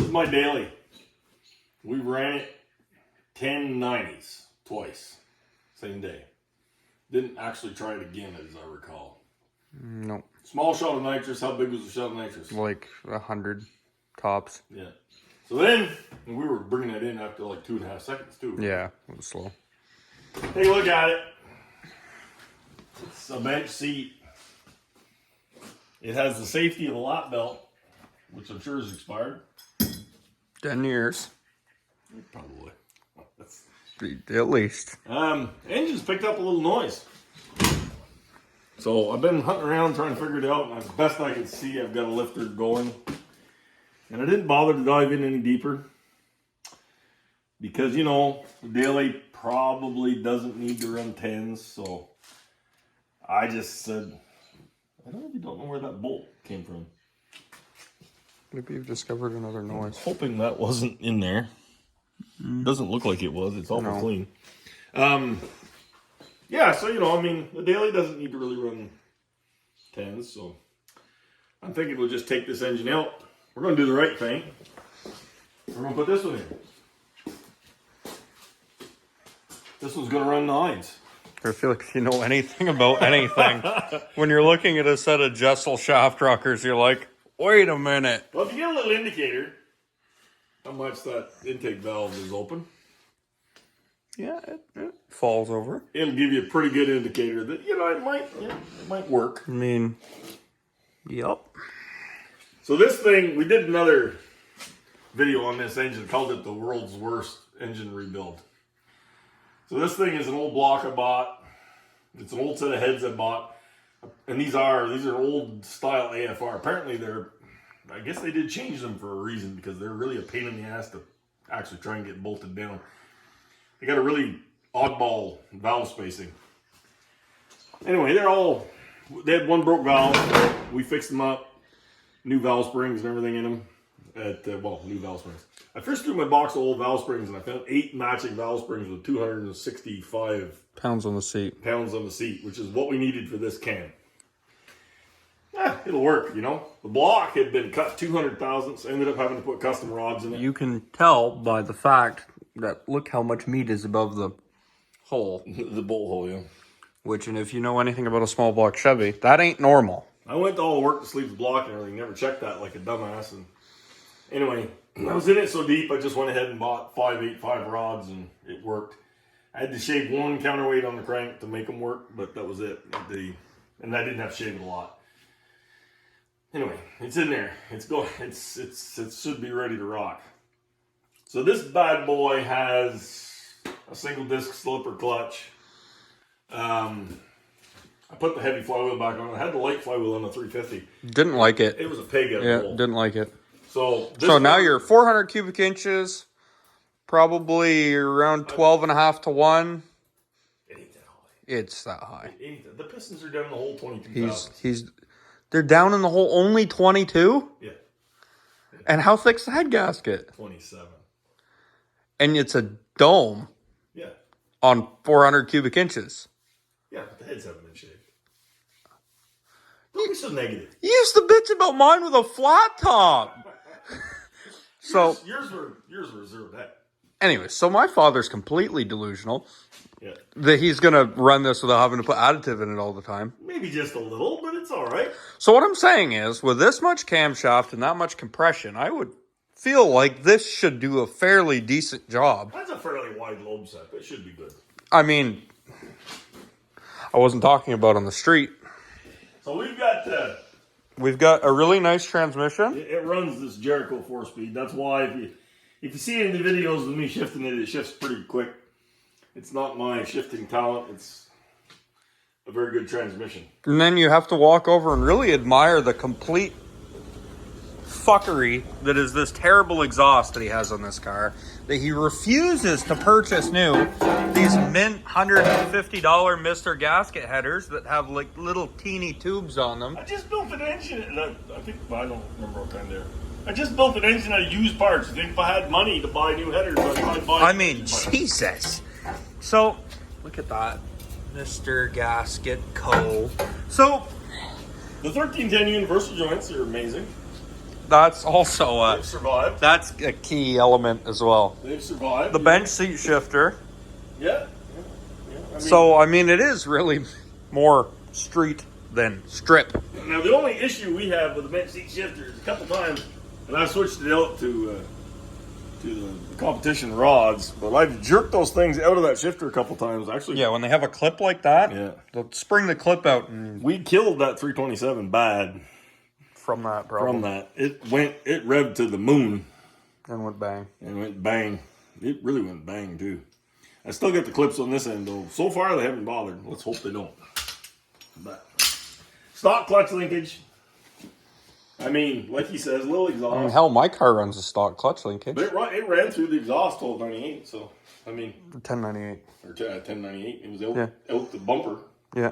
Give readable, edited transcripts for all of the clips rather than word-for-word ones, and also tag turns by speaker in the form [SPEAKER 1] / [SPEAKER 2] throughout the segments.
[SPEAKER 1] is my daily. We ran it 1090s twice, same day. Didn't actually try it again, as I recall.
[SPEAKER 2] Nope.
[SPEAKER 1] Small shot of nitrous. How big was the shot of nitrous?
[SPEAKER 2] Like 100 tops.
[SPEAKER 1] Yeah. So then, we were bringing that in after like 2.5 seconds, too.
[SPEAKER 2] Yeah, it was slow.
[SPEAKER 1] Take a look at it. It's a bench seat. It has the safety of a lap belt, which I'm sure is expired.
[SPEAKER 2] 10 years.
[SPEAKER 1] Probably. That's...
[SPEAKER 2] At least.
[SPEAKER 1] Engine's picked up a little noise. So I've been hunting around trying to figure it out, and as best I can see, I've got a lifter going. And I didn't bother to dive in any deeper. Because, you know, the daily probably doesn't need to run 10s, so I just said, I don't know where that bolt came from.
[SPEAKER 2] Maybe you've discovered another noise.
[SPEAKER 1] Hoping that wasn't in there. Doesn't look like it was. It's almost clean. Yeah, so, you know, I mean, the daily doesn't need to really run 10s, so I'm thinking we'll just take this engine out. We're going to do the right thing. We're going to put this one in. This one's going to run 9s.
[SPEAKER 2] I feel like if you know anything about anything, when you're looking at a set of Jessel shaft rockers, you're like, wait a minute.
[SPEAKER 1] Well, if you get a little indicator, how much that intake valve is open.
[SPEAKER 2] Yeah, it falls over.
[SPEAKER 1] It'll give you a pretty good indicator that, you know, it might work.
[SPEAKER 2] I mean, yep.
[SPEAKER 1] So this thing, we did another video on this engine, called it the world's worst engine rebuild. So this thing is an old block I bought. It's an old set of heads I bought. And these are old style AFR. Apparently I guess they did change them for a reason, because they're really a pain in the ass to actually try and get bolted down. They got a really oddball valve spacing. Anyway, they had one broke valve. We fixed them up. New valve springs and everything in them. New valve springs. I first threw my box of old valve springs, and I found 8 matching valve springs with 265
[SPEAKER 2] pounds on the seat.
[SPEAKER 1] Which is what we needed for this can. It'll work, you know. The block had been cut 200 thousandths. Ended up having to put custom rods in it.
[SPEAKER 2] You can tell by the fact that look how much meat is above the hole.
[SPEAKER 1] The bolt hole, yeah.
[SPEAKER 2] Which, and if you know anything about a small block Chevy, that ain't normal.
[SPEAKER 1] I went to all the work to sleeve the block and everything. Never checked that like a dumbass. And anyway, I was in it so deep, I just went ahead and bought 585 rods, and it worked. I had to shave one counterweight on the crank to make them work, but that was it. And I didn't have to shave it a lot. Anyway, it's in there. It's going. It should be ready to rock. So this bad boy has a single disc slipper clutch. I put the heavy flywheel back on. I had the light flywheel on the 350.
[SPEAKER 2] Didn't like it.
[SPEAKER 1] It was a peg out of the hole.
[SPEAKER 2] Didn't like it.
[SPEAKER 1] So
[SPEAKER 2] now you're 400 cubic inches, probably around 12.5 to 1.
[SPEAKER 1] It ain't that high.
[SPEAKER 2] It's that high.
[SPEAKER 1] The pistons are down in the hole 22,000.
[SPEAKER 2] They're down in the hole only 22?
[SPEAKER 1] Yeah.
[SPEAKER 2] And how thick's the head gasket?
[SPEAKER 1] 27.
[SPEAKER 2] And it's a dome.
[SPEAKER 1] Yeah.
[SPEAKER 2] On 400 cubic inches.
[SPEAKER 1] Yeah, but the heads haven't been shaved. Don't be so negative.
[SPEAKER 2] You used to bitch about mine with a flat top. So
[SPEAKER 1] yours were zero that.
[SPEAKER 2] Anyway, so my father's completely delusional.
[SPEAKER 1] Yeah.
[SPEAKER 2] That he's going to run this without having to put additive in it all the time.
[SPEAKER 1] Maybe just a little, but it's all right.
[SPEAKER 2] So what I'm saying is, with this much camshaft and that much compression, I would feel like this should do a fairly decent job.
[SPEAKER 1] That's a fairly wide lobe set. It should be good.
[SPEAKER 2] I mean, I wasn't talking about on the street.
[SPEAKER 1] So
[SPEAKER 2] we've got a really nice transmission.
[SPEAKER 1] It runs this Jericho 4-speed. That's why if you see it in the videos of me shifting it, it shifts pretty quick. It's not my shifting talent. It's a very good transmission.
[SPEAKER 2] And then you have to walk over and really admire the complete fuckery that is this terrible exhaust that he has on this car, that he refuses to purchase new. These mint $150 Mr. Gasket headers that have like little teeny tubes on them.
[SPEAKER 1] I just built an engine, and I don't remember what kind there. I just built an engine out of used parts. I think if I had money to buy new headers, I'd buy.
[SPEAKER 2] I mean, Jesus. So, look at that. Mr. Gasket Co. So,
[SPEAKER 1] the 1310 universal joints are amazing.
[SPEAKER 2] That's also
[SPEAKER 1] They've survived.
[SPEAKER 2] that's a key element as well.
[SPEAKER 1] They've survived.
[SPEAKER 2] The bench seat shifter.
[SPEAKER 1] Yeah.
[SPEAKER 2] I mean, it is really more street than strip.
[SPEAKER 1] Now, the only issue we have with the bench seat shifter is a couple times, and I switched it out to the competition rods, but I've jerked those things out of that shifter a couple times. Actually,
[SPEAKER 2] Yeah, when they have a clip like that,
[SPEAKER 1] yeah,
[SPEAKER 2] they'll spring the clip out and
[SPEAKER 1] we killed that 327 bad
[SPEAKER 2] from that problem.
[SPEAKER 1] from that. It revved to the moon
[SPEAKER 2] And went bang.
[SPEAKER 1] and went bang. It really went bang too. I still got the clips on this end though. So far they haven't bothered. Let's hope they don't. But stock clutch linkage. I mean, like he says, little exhaust.
[SPEAKER 2] I mean, hell, my car runs a stock clutch linkage.
[SPEAKER 1] But it ran through the exhaust 1298, so I mean
[SPEAKER 2] 1098.
[SPEAKER 1] or 1098. It was out the bumper.
[SPEAKER 2] Yeah.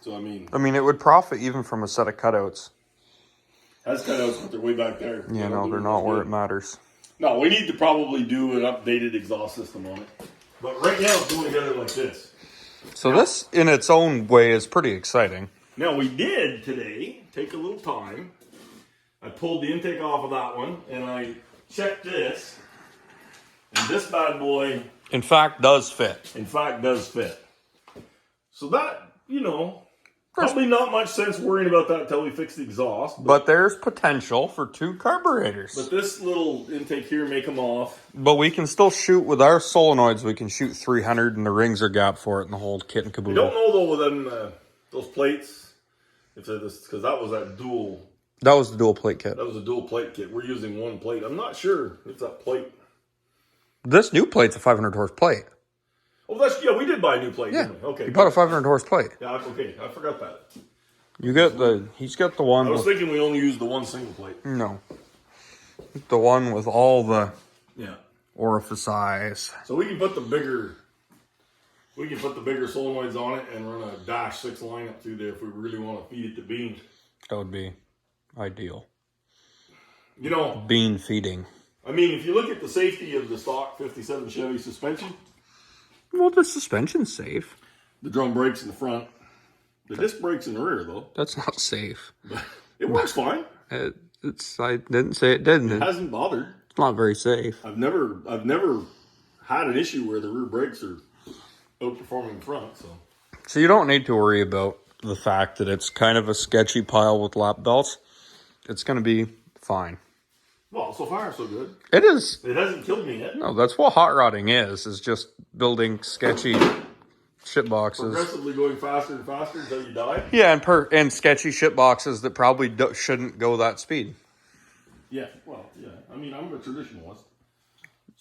[SPEAKER 1] So I mean
[SPEAKER 2] it would profit even from a set of cutouts.
[SPEAKER 1] that's cutouts, but they're way back there.
[SPEAKER 2] Yeah, no, they're not where it matters.
[SPEAKER 1] No, we need to probably do an updated exhaust system on it. But right now it's going together like this.
[SPEAKER 2] So this, in its own way, is pretty exciting.
[SPEAKER 1] Now we did today take a little time. I pulled the intake off of that one and I checked this. And this bad boy,
[SPEAKER 2] In fact, does fit.
[SPEAKER 1] in fact, does fit. So that, probably not much sense worrying about that until we fix the exhaust.
[SPEAKER 2] But there's potential for 2 carburetors.
[SPEAKER 1] But this little intake here may come off.
[SPEAKER 2] But we can still shoot with our solenoids. We can shoot 300 and the rings are gap for it and the whole kit and
[SPEAKER 1] I
[SPEAKER 2] caboodle.
[SPEAKER 1] don't know though with them, those plates, if they're this, because that was that dual.
[SPEAKER 2] That was the dual plate kit.
[SPEAKER 1] That was a dual plate kit. We're using one plate. I'm not sure if that plate.
[SPEAKER 2] This new plate's a 500 horse plate.
[SPEAKER 1] Oh, we did buy a new plate.
[SPEAKER 2] Yeah.
[SPEAKER 1] Didn't we? Okay.
[SPEAKER 2] You bought a 500 horse plate.
[SPEAKER 1] Yeah. Okay. I forgot that.
[SPEAKER 2] He's got the one.
[SPEAKER 1] I was thinking we only used the one single plate.
[SPEAKER 2] No. The one with all the
[SPEAKER 1] Yeah.
[SPEAKER 2] orifice eyes.
[SPEAKER 1] So we can put the bigger. We can put the bigger solenoids on it and run a -6 lineup through there if we really want to feed it to beans.
[SPEAKER 2] That would be ideal.
[SPEAKER 1] Bean
[SPEAKER 2] Bean feeding.
[SPEAKER 1] I mean, if you look at the safety of the stock 57 Chevy suspension,
[SPEAKER 2] Well, the suspension's safe.
[SPEAKER 1] the drum brakes in the front, the disc brakes in the rear, though.
[SPEAKER 2] That's not safe.
[SPEAKER 1] It works fine.
[SPEAKER 2] I didn't say it didn't.
[SPEAKER 1] It hasn't bothered.
[SPEAKER 2] It's not very safe.
[SPEAKER 1] I've never had an issue where the rear brakes are outperforming the front.
[SPEAKER 2] So you don't need to worry about the fact that it's kind of a sketchy pile with lap belts. It's going to be fine.
[SPEAKER 1] Well, so far so good.
[SPEAKER 2] It is.
[SPEAKER 1] It hasn't killed me yet.
[SPEAKER 2] No, that's what hot rodding is just building sketchy shit boxes.
[SPEAKER 1] Progressively going faster and faster until you die.
[SPEAKER 2] Yeah, and sketchy shit boxes that probably shouldn't go that speed.
[SPEAKER 1] Yeah, well, yeah. I mean, I'm a traditionalist.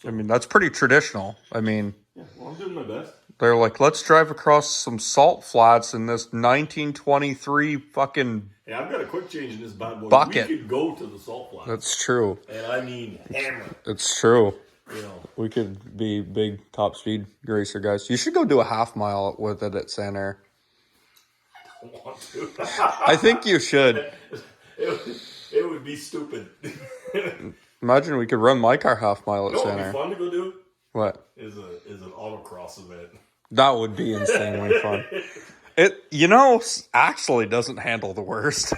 [SPEAKER 2] I mean, that's pretty traditional. I mean,
[SPEAKER 1] Yeah, well, I'm doing my best.
[SPEAKER 2] they're like, let's drive across some salt flats in this 1923 fucking...
[SPEAKER 1] Hey, I've got a quick change in this bad boy.
[SPEAKER 2] Bucket.
[SPEAKER 1] We could go to the salt flats.
[SPEAKER 2] That's true.
[SPEAKER 1] And I mean hammer.
[SPEAKER 2] It's true.
[SPEAKER 1] You know.
[SPEAKER 2] We could be big top speed racer guys. You should go do a half mile with it at Santa.
[SPEAKER 1] I don't want to.
[SPEAKER 2] I think you should.
[SPEAKER 1] It would be stupid.
[SPEAKER 2] Imagine we could run my car half mile at
[SPEAKER 1] You know what would
[SPEAKER 2] Santa.
[SPEAKER 1] be fun to go do?
[SPEAKER 2] What?
[SPEAKER 1] Is an autocross event.
[SPEAKER 2] That would be insanely fun. It, actually doesn't handle the worst.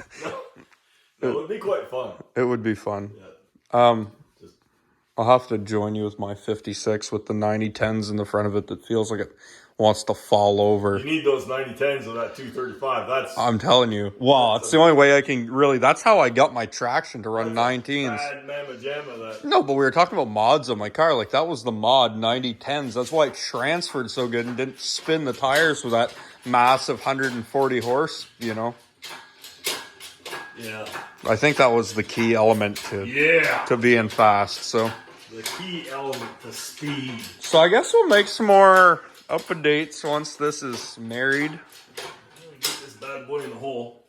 [SPEAKER 1] No, it would be quite fun.
[SPEAKER 2] It would be fun.
[SPEAKER 1] Yeah.
[SPEAKER 2] I'll have to join you with my 56 with the 9010s in the front of it that feels like it wants to fall over.
[SPEAKER 1] You need those 9010s of that 235. That's
[SPEAKER 2] I'm telling you. Wow, it's the only way I can really... That's how I got my traction to run 19s.
[SPEAKER 1] bad mamma jamma that.
[SPEAKER 2] No, but we were talking about mods on my car. Like, that was the mod 9010s. That's why it transferred so good and didn't spin the tires with that massive 140 horse,
[SPEAKER 1] Yeah.
[SPEAKER 2] I think that was the key element to being fast. So
[SPEAKER 1] The key element to speed.
[SPEAKER 2] I guess we'll make some more up-to-dates once this is married.
[SPEAKER 1] Get this bad boy in the hole.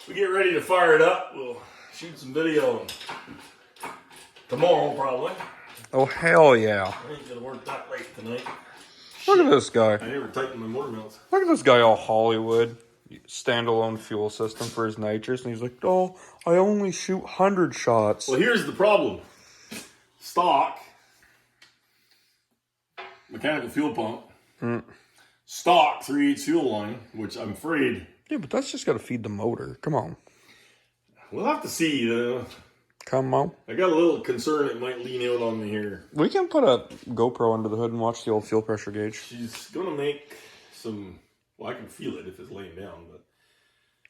[SPEAKER 1] We get ready to fire it up. We'll shoot some video tomorrow, probably.
[SPEAKER 2] Oh, hell yeah.
[SPEAKER 1] I ain't gonna work that late tonight.
[SPEAKER 2] Look at this guy.
[SPEAKER 1] I never tightened my motor mounts.
[SPEAKER 2] Look at this guy all Hollywood. Standalone fuel system for his nitrous. And he's like, oh, I only shoot 100 shots.
[SPEAKER 1] Well, here's the problem. Stock mechanical fuel pump. Stock 3/8 fuel line, which I'm afraid
[SPEAKER 2] Yeah, but that's just got to feed the motor. Come on.
[SPEAKER 1] we'll have to see.
[SPEAKER 2] Come on.
[SPEAKER 1] I got a little concern it might lean out on me here.
[SPEAKER 2] We can put a GoPro under the hood and watch the old fuel pressure gauge.
[SPEAKER 1] She's going to make some... Well, I can feel it if it's laying down, but...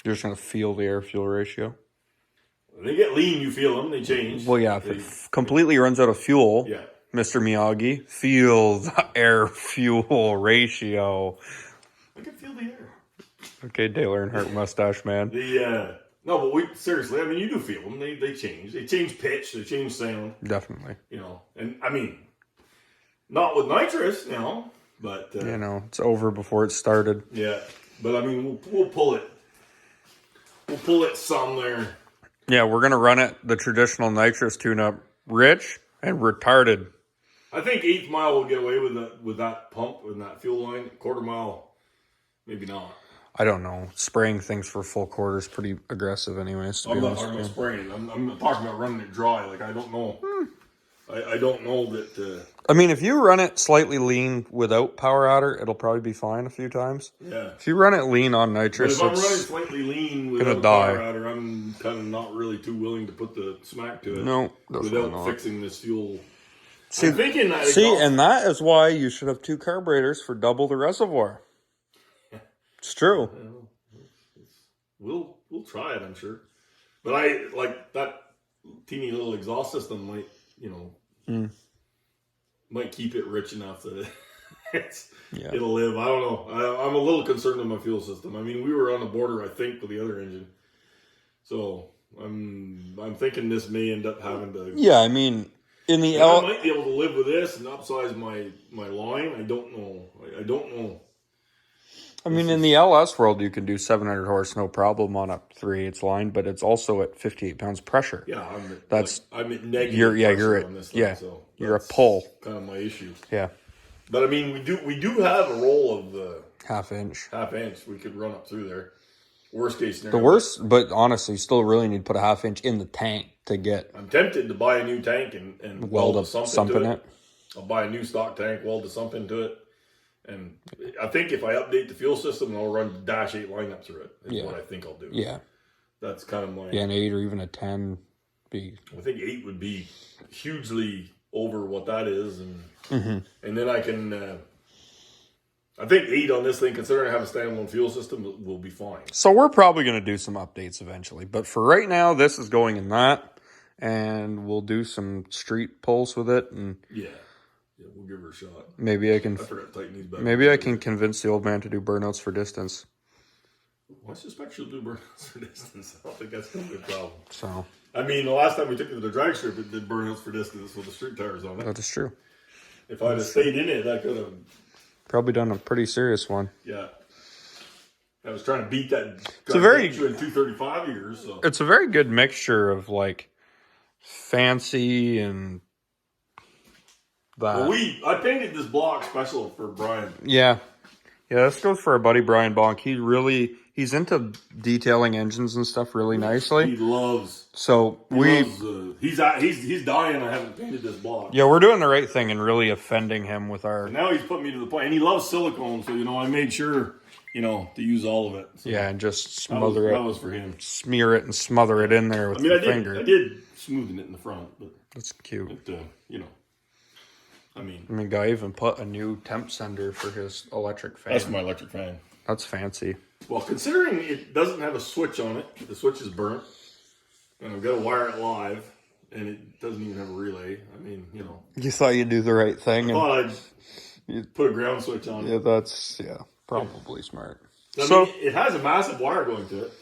[SPEAKER 2] You're just going to feel the air-fuel ratio?
[SPEAKER 1] When they get lean, you feel them. They change.
[SPEAKER 2] Well, yeah. If it completely runs out of fuel,
[SPEAKER 1] yeah.
[SPEAKER 2] Mr. Miyagi, feel the air-fuel ratio.
[SPEAKER 1] I can feel the air.
[SPEAKER 2] Okay, Dale Earnhardt mustache man.
[SPEAKER 1] No, but seriously, I mean, you do feel them. They change. They change pitch. They change sound.
[SPEAKER 2] Definitely.
[SPEAKER 1] You know, and I mean, not with nitrous, you know, but...
[SPEAKER 2] it's over before it started.
[SPEAKER 1] Yeah, but I mean, we'll pull it. We'll pull it some there.
[SPEAKER 2] Yeah, we're going to run it the traditional nitrous tune-up, rich and retarded.
[SPEAKER 1] I think 8th mile will get away with that pump and that fuel line. Quarter mile, maybe not.
[SPEAKER 2] I don't know. Spraying things for full quarter is pretty aggressive anyways, to be
[SPEAKER 1] I'm not
[SPEAKER 2] honest
[SPEAKER 1] talking
[SPEAKER 2] with
[SPEAKER 1] about
[SPEAKER 2] you.
[SPEAKER 1] spraying. I'm talking about running it dry. Like, I don't know. I don't know that...
[SPEAKER 2] I mean, if you run it slightly lean without power adder, it'll probably be fine a few times.
[SPEAKER 1] Yeah.
[SPEAKER 2] If you run it lean on
[SPEAKER 1] But
[SPEAKER 2] nitrous,
[SPEAKER 1] if I'm running
[SPEAKER 2] it's
[SPEAKER 1] slightly lean without power adder, I'm kind of not really too willing to put the smack to it.
[SPEAKER 2] No, definitely
[SPEAKER 1] without
[SPEAKER 2] not.
[SPEAKER 1] fixing this fuel.
[SPEAKER 2] See,
[SPEAKER 1] I'm thinking that
[SPEAKER 2] and that is why you should have 2 carburetors for double the reservoir. It's true.
[SPEAKER 1] We'll try it, I'm sure. But I like that teeny little exhaust system might, might keep it rich enough that it'll live. I don't know. I'm a little concerned with my fuel system. I mean, we were on the border, I think, with the other engine. So I'm thinking this may end up having to...
[SPEAKER 2] Yeah, I mean, in the
[SPEAKER 1] I might be able to live with this and upsize my line. I don't know. I don't know.
[SPEAKER 2] I mean, in the LS world, you can do 700 horse, no problem on a 3/8 line, but it's also at 58 pounds pressure.
[SPEAKER 1] Yeah, I'm at negative
[SPEAKER 2] you're
[SPEAKER 1] on this thing, so
[SPEAKER 2] you're a pull.
[SPEAKER 1] Kind of my issue.
[SPEAKER 2] Yeah.
[SPEAKER 1] But I mean, we do have a roll of
[SPEAKER 2] half inch.
[SPEAKER 1] We could run up through there. Worst case scenario.
[SPEAKER 2] The worst, but honestly, you still really need to put a half inch in the tank to get...
[SPEAKER 1] I'm tempted to buy a new tank and
[SPEAKER 2] weld a sump in it.
[SPEAKER 1] I'll buy a new stock tank, weld a sump into it. And I think if I update the fuel system, I'll run the Dash 8 lineup through it. Is what I think I'll do.
[SPEAKER 2] Yeah.
[SPEAKER 1] That's kind of my...
[SPEAKER 2] Yeah, an 8 or even a 10.
[SPEAKER 1] I think 8 would be hugely over what that is. And then I can... I think 8 on this thing, considering I have a standalone fuel system, will be fine.
[SPEAKER 2] So we're probably going to do some updates eventually. But for right now, this is going in that. And we'll do some street pulls with it. And
[SPEAKER 1] yeah, we'll give her a shot.
[SPEAKER 2] Maybe I can...
[SPEAKER 1] I forgot to tighten these back.
[SPEAKER 2] Maybe I can convince the old man to do burnouts for distance.
[SPEAKER 1] Well, I suspect she'll do burnouts for distance. I don't think that's going to be a problem.
[SPEAKER 2] So...
[SPEAKER 1] I mean, the last time we took it to the drag strip, it did burnouts for distance with the street tires on it.
[SPEAKER 2] That is true.
[SPEAKER 1] If I'd have stayed in it, I could have...
[SPEAKER 2] Probably done a pretty serious one.
[SPEAKER 1] Yeah. I was trying to beat that.
[SPEAKER 2] It's a very...
[SPEAKER 1] in 235 years, so...
[SPEAKER 2] It's a very good mixture of, like, fancy and... that.
[SPEAKER 1] Well, I painted this block special for Brian.
[SPEAKER 2] Yeah. Yeah, this goes for our buddy Brian Bonk. He's into detailing engines and stuff really nicely.
[SPEAKER 1] He loves...
[SPEAKER 2] So
[SPEAKER 1] he's dying I haven't painted this block.
[SPEAKER 2] Yeah, we're doing the right thing and really offending him with our...
[SPEAKER 1] And now he's put me to the point. And he loves silicone, so, I made sure, to use all of it. So
[SPEAKER 2] yeah, and just smother it.
[SPEAKER 1] That was for him.
[SPEAKER 2] Smear it and smother it in there with your finger.
[SPEAKER 1] I did smoothing it in the front. But
[SPEAKER 2] that's cute.
[SPEAKER 1] I mean,
[SPEAKER 2] guy even put a new temp sender for his electric fan.
[SPEAKER 1] That's my electric fan.
[SPEAKER 2] That's fancy.
[SPEAKER 1] Well, considering it doesn't have a switch on it, the switch is burnt, and I've got to wire it live, and it doesn't even have a relay. I mean,
[SPEAKER 2] You thought you'd do the right thing.
[SPEAKER 1] I thought I'd put a ground switch on it.
[SPEAKER 2] Yeah, that's, probably smart.
[SPEAKER 1] I mean, it has a massive wire going to it.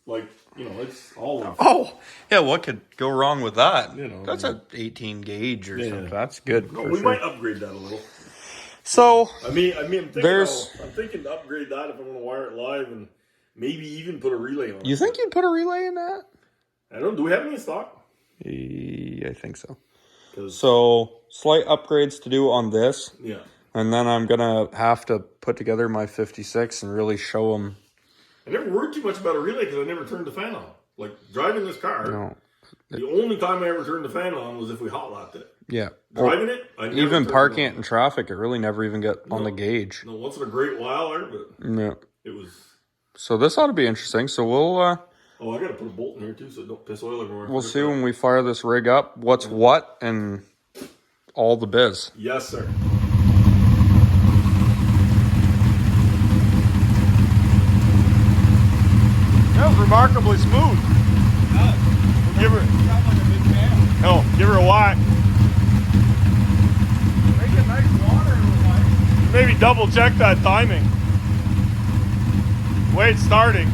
[SPEAKER 1] Like, it's all of...
[SPEAKER 2] Oh, yeah, what could go wrong with that? That's
[SPEAKER 1] an
[SPEAKER 2] 18 gauge or something. That's good.
[SPEAKER 1] No, we might upgrade that a little.
[SPEAKER 2] So,
[SPEAKER 1] I'm thinking to upgrade that if I want to wire it live and maybe even put a relay on it.
[SPEAKER 2] You think you'd put a relay in that?
[SPEAKER 1] Do we have any in stock?
[SPEAKER 2] I think so. So, slight upgrades to do on this.
[SPEAKER 1] Yeah.
[SPEAKER 2] And then I'm going to have to put together my 56 and really show them.
[SPEAKER 1] I never worried too much about a relay because I never turned the fan on. Like, driving this car, the only time I ever turned the fan on was if we hot lapped it.
[SPEAKER 2] Yeah.
[SPEAKER 1] Driving it, I never
[SPEAKER 2] even parking it in traffic, it really never even got on the gauge.
[SPEAKER 1] No, once in a great while, but
[SPEAKER 2] yeah.
[SPEAKER 1] It was...
[SPEAKER 2] So this ought to be interesting. So
[SPEAKER 1] Oh, I gotta put a bolt in here too so it don't piss oil everywhere.
[SPEAKER 2] We'll see when we fire this rig up what's what and all the biz.
[SPEAKER 1] Yes, sir. That was remarkably smooth. We'll give her. No, give her a whack.
[SPEAKER 2] Make a nice water.
[SPEAKER 1] Maybe double check that timing. Way it's starting.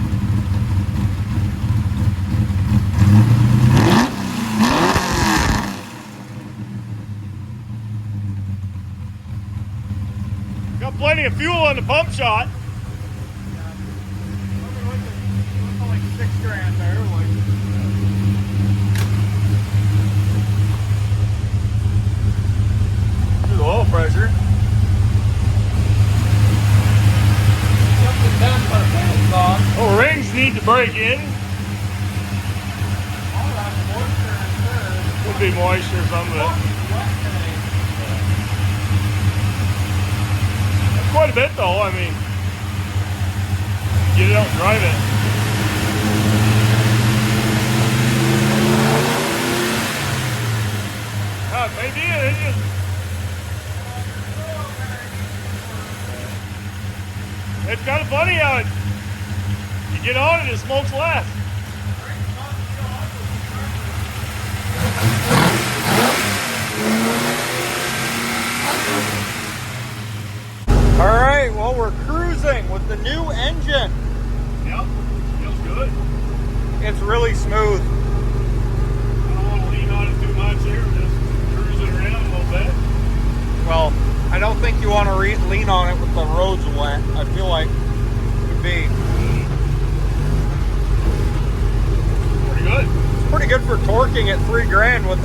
[SPEAKER 1] Got plenty of fuel on the pump shot.
[SPEAKER 2] Like $6,000 there.
[SPEAKER 1] Do the oil pressure. Oh, rings need to break in. Could be moisture, some of it. That's quite a bit though, I mean. Get it out and drive it. Maybe it is. It's kind of funny how you get on it, it smokes less.
[SPEAKER 2] All right, well, we're cruising with the new engine.
[SPEAKER 1] Yep, feels good.
[SPEAKER 2] It's really smooth.
[SPEAKER 1] I don't want to lean on it too much here, just cruising around a little bit.
[SPEAKER 2] Well, I don't think you want to lean on it with the roads wet. I feel like it would be
[SPEAKER 1] pretty good.
[SPEAKER 2] It's pretty good for torquing at $3,000 with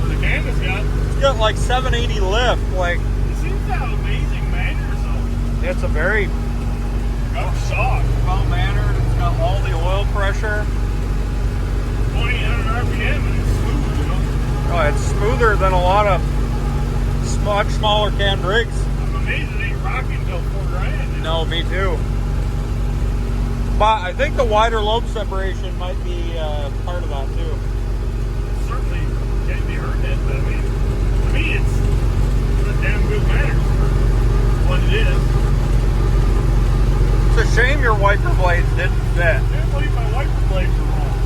[SPEAKER 1] the canvas got.
[SPEAKER 2] It's got like 780 lift. Like
[SPEAKER 1] It seems to have amazing manners though.
[SPEAKER 2] it's a very
[SPEAKER 1] Got shock.
[SPEAKER 2] well mannered. It's got all the oil pressure.
[SPEAKER 1] 2800 RPM and it's smooth, you know.
[SPEAKER 2] Oh, it's smoother than a lot of much smaller canned rigs.
[SPEAKER 1] I'm amazed it ain't rocking until $4,000.
[SPEAKER 2] No, me too. But I think the wider lobe separation might be part of that too.
[SPEAKER 1] It certainly can't be hurting it, but I mean it's a damn good manners for what it is.
[SPEAKER 2] It's a shame your wiper blades didn't fit.
[SPEAKER 1] I can't believe my wiper blades were wrong.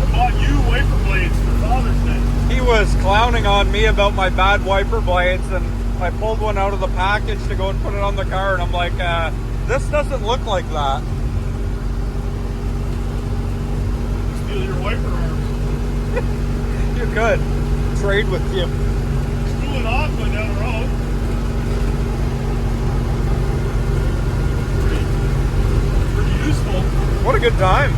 [SPEAKER 1] I bought you wiper blades for Father's Day.
[SPEAKER 2] He was clowning on me about my bad wiper blades, and I pulled one out of the package to go and put it on the car, and I'm like, this doesn't look like that.
[SPEAKER 1] Steal your wiper arms.
[SPEAKER 2] You could trade with you.
[SPEAKER 1] Spool it off, going down the road. Pretty useful.
[SPEAKER 2] What a good time.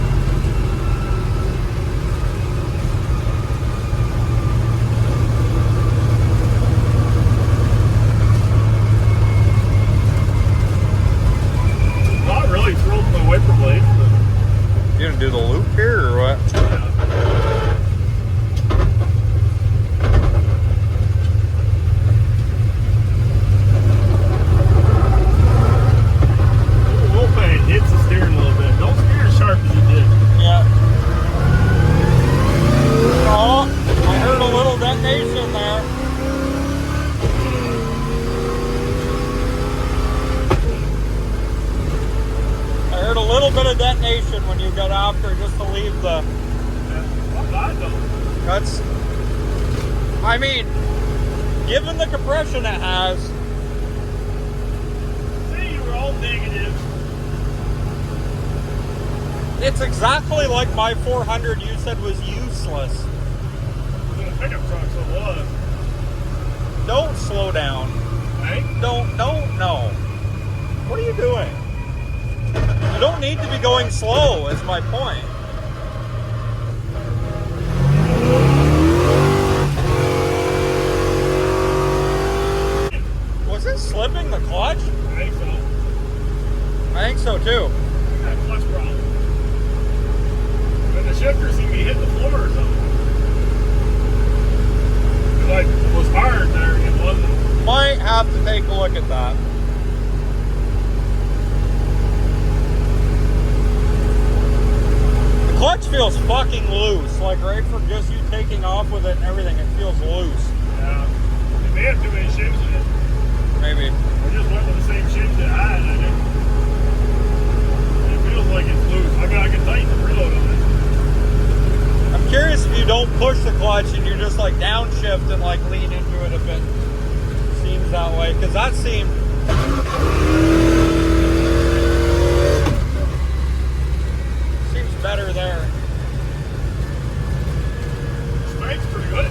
[SPEAKER 1] Not really thrilled with my wiper blade, but
[SPEAKER 2] You gonna do the loop here or what?
[SPEAKER 1] Wolfbane hits the steering a little bit. Don't steer as sharp as you did.
[SPEAKER 2] Yeah. Oh, I heard a little detonation there. I heard a little bit of detonation when you got after just to leave the
[SPEAKER 1] Not bad though.
[SPEAKER 2] cuts. I mean, given the compression it has,
[SPEAKER 1] Say you were all negative.
[SPEAKER 2] it's exactly like my 400 you said was useless.
[SPEAKER 1] It was in a pickup truck, so it was.
[SPEAKER 2] Don't slow down.
[SPEAKER 1] Hey?
[SPEAKER 2] Don't, no. What are you doing? You don't need to be going slow, is my point. Was it slipping the clutch?
[SPEAKER 1] I think so.
[SPEAKER 2] I think so too.
[SPEAKER 1] That clutch problem. But the shifter seemed to hit the floor or something. It was hard there, it wasn't.
[SPEAKER 2] Might have to take a look at that. feels fucking loose. Like right from just you taking off with it and everything, it feels loose.
[SPEAKER 1] Yeah. It may have too many shims in it.
[SPEAKER 2] Maybe.
[SPEAKER 1] I just went with the same shims it had, and it feels like it's loose. I can tighten the preload on it.
[SPEAKER 2] I'm curious if you don't push the clutch and you just like downshift and like lean into it if it seems that way. Because that seemed better there.
[SPEAKER 1] Strike's pretty good.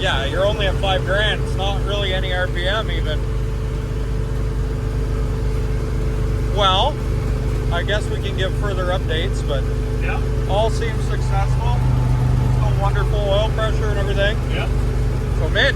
[SPEAKER 2] Yeah, you're only at 5 grand. It's not really any RPM even. Well, I guess we can give further updates, but
[SPEAKER 1] yeah,
[SPEAKER 2] all seems successful. Still wonderful oil pressure and everything.
[SPEAKER 1] Yeah.
[SPEAKER 2] So, mate,